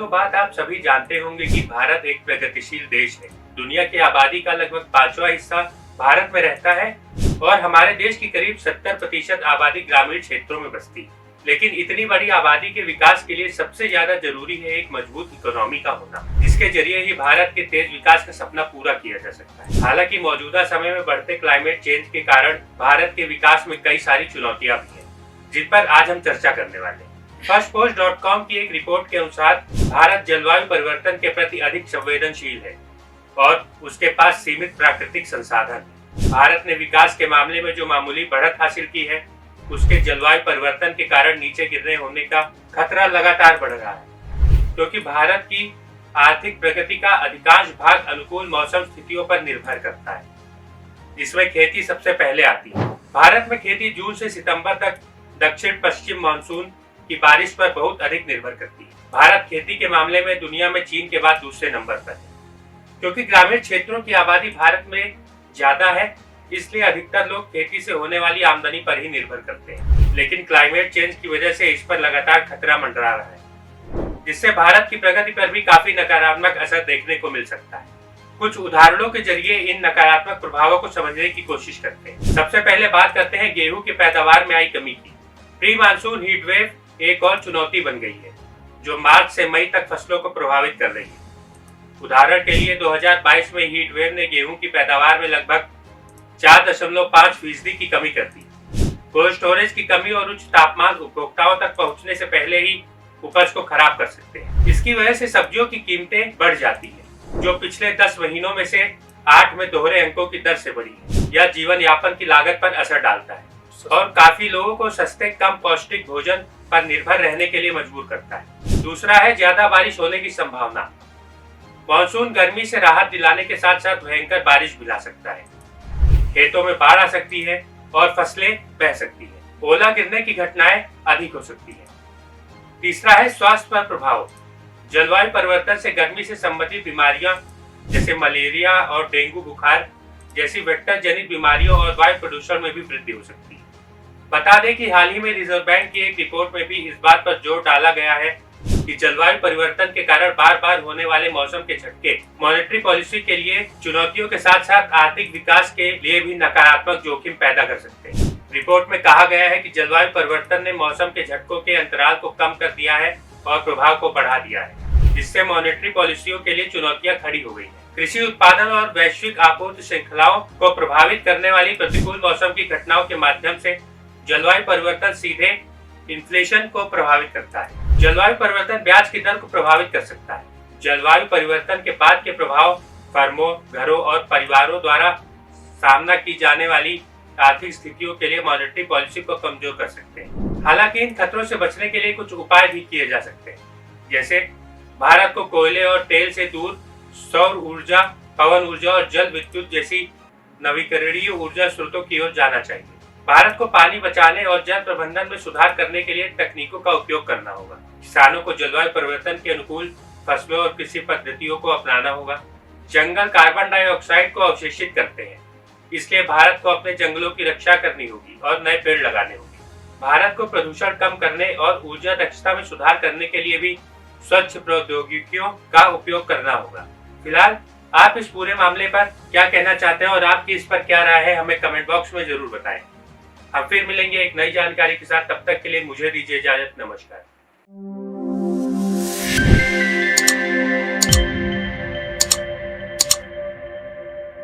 दोस्तों, बात आप सभी जानते होंगे कि भारत एक प्रगतिशील देश है। दुनिया की आबादी का लगभग 5वां हिस्सा भारत में रहता है और हमारे देश की करीब 70% आबादी ग्रामीण क्षेत्रों में बसती है। लेकिन इतनी बड़ी आबादी के विकास के लिए सबसे ज्यादा जरूरी है एक मजबूत इकोनॉमी का होना, जिसके जरिए ही भारत के तेज विकास का सपना पूरा किया जा सकता है। हालांकि मौजूदा समय में बढ़ते क्लाइमेट चेंज के कारण भारत के विकास में कई सारी चुनौतियां भी हैं, जिन पर आज हम चर्चा करने वाले हैं। फर्स्टपोस्ट.com की एक रिपोर्ट के अनुसार भारत जलवायु परिवर्तन के प्रति अधिक संवेदनशील है और उसके पास सीमित प्राकृतिक संसाधन है। भारत ने विकास के मामले में जो मामूली बढ़त हासिल की है, उसके जलवायु परिवर्तन के कारण नीचे गिरने होने का खतरा लगातार बढ़ रहा है, क्योंकि भारत की आर्थिक प्रगति का अधिकांश भाग अनुकूल मौसम स्थितियों पर निर्भर करता है, जिसमें खेती सबसे पहले आती है। भारत में खेती जून से सितंबर तक दक्षिण पश्चिम मानसून की बारिश पर बहुत अधिक निर्भर करती है। भारत खेती के मामले में दुनिया में चीन के बाद दूसरे नंबर पर है। क्योंकि ग्रामीण क्षेत्रों की आबादी भारत में ज्यादा है, इसलिए अधिकतर लोग खेती से होने वाली आमदनी पर ही निर्भर करते हैं। लेकिन क्लाइमेट चेंज की वजह से इस पर लगातार खतरा मंडरा रहा है, जिससे भारत की प्रगति पर भी काफी नकारात्मक असर देखने को मिल सकता है। कुछ उदाहरणों के जरिए इन नकारात्मक प्रभावों को समझने की कोशिश करते हैं। सबसे पहले बात करते हैं गेहूं की पैदावार में आई कमी की। प्री मानसून हीट वेव एक और चुनौती बन गई है, जो मार्च से मई तक फसलों को प्रभावित कर रही है। उदाहरण के लिए 2022 में हीट वेव ने गेहूं की पैदावार में लगभग 4.5% की कमी कर दी। कोल्ड स्टोरेज की कमी और उच्च तापमान उपभोक्ताओं तक पहुंचने से पहले ही उपज को खराब कर सकते हैं। इसकी वजह से सब्जियों की कीमतें बढ़ जाती है, जो पिछले 10 महीनों में से 8 में दोहरे अंकों की दर से बढ़ी है। यह जीवन यापन की लागत पर असर डालता है और काफी लोगों को सस्ते कम पौष्टिक भोजन पर निर्भर रहने के लिए मजबूर करता है। दूसरा है ज्यादा बारिश होने की संभावना। मानसून गर्मी से राहत दिलाने के साथ साथ भयंकर बारिश भी ला सकता है। खेतों में बाढ़ आ सकती है और फसलें बह सकती है। ओला गिरने की घटनाएं अधिक हो सकती है। तीसरा है स्वास्थ्य पर प्रभाव। जलवायु परिवर्तन से गर्मी से संबंधित बीमारियां जैसे मलेरिया और डेंगू बुखार जैसी वेक्टर जनित बीमारियों और वायु प्रदूषण में भी वृद्धि हो सकती है। बता दें कि हाल ही में रिजर्व बैंक की एक रिपोर्ट में भी इस बात पर जोर डाला गया है कि जलवायु परिवर्तन के कारण बार बार होने वाले मौसम के झटके मॉनेटरी पॉलिसी के लिए चुनौतियों के साथ साथ आर्थिक विकास के लिए भी नकारात्मक जोखिम पैदा कर सकते हैं। रिपोर्ट में कहा गया है कि जलवायु परिवर्तन ने मौसम के झटकों के अंतराल को कम कर दिया है और प्रभाव को बढ़ा दिया है, जिससे मॉनेटरी पॉलिसियों के लिए चुनौतियां खड़ी हो गई है। कृषि उत्पादन और वैश्विक आपूर्ति श्रृंखलाओं को प्रभावित करने वाली प्रतिकूल मौसम की घटनाओं के माध्यम से जलवायु परिवर्तन सीधे इन्फ्लेशन को प्रभावित करता है। जलवायु परिवर्तन ब्याज की दर को प्रभावित कर सकता है। जलवायु परिवर्तन के बाद के प्रभाव फर्मों, घरों और परिवारों द्वारा सामना की जाने वाली आर्थिक स्थितियों के लिए मॉनेटरी पॉलिसी को कमजोर कर सकते हैं। हालांकि इन खतरों से बचने के लिए कुछ उपाय भी किए जा सकते हैं, जैसे भारत को कोयले और तेल से दूर सौर ऊर्जा, पवन ऊर्जा और जल विद्युत जैसी नवीकरणीय ऊर्जा स्रोतों की ओर जाना चाहिए। भारत को पानी बचाने और जल प्रबंधन में सुधार करने के लिए तकनीकों का उपयोग करना होगा। किसानों को जलवायु परिवर्तन के अनुकूल फसलों और कृषि पद्धतियों को अपनाना होगा। जंगल कार्बन डाइऑक्साइड को अवशोषित करते हैं, इसलिए भारत को अपने जंगलों की रक्षा करनी होगी और नए पेड़ लगाने होंगे। भारत को प्रदूषण कम करने और ऊर्जा दक्षता में सुधार करने के लिए भी स्वच्छ प्रौद्योगिकियों का उपयोग करना होगा। फिलहाल आप इस पूरे मामले पर क्या कहना चाहते हैं और आपकी इस पर क्या राय है, हमें कमेंट बॉक्स में जरूर बताएं। हम फिर मिलेंगे एक नई जानकारी के साथ। तब तक के लिए मुझे दीजिए इजाजत। नमस्कार।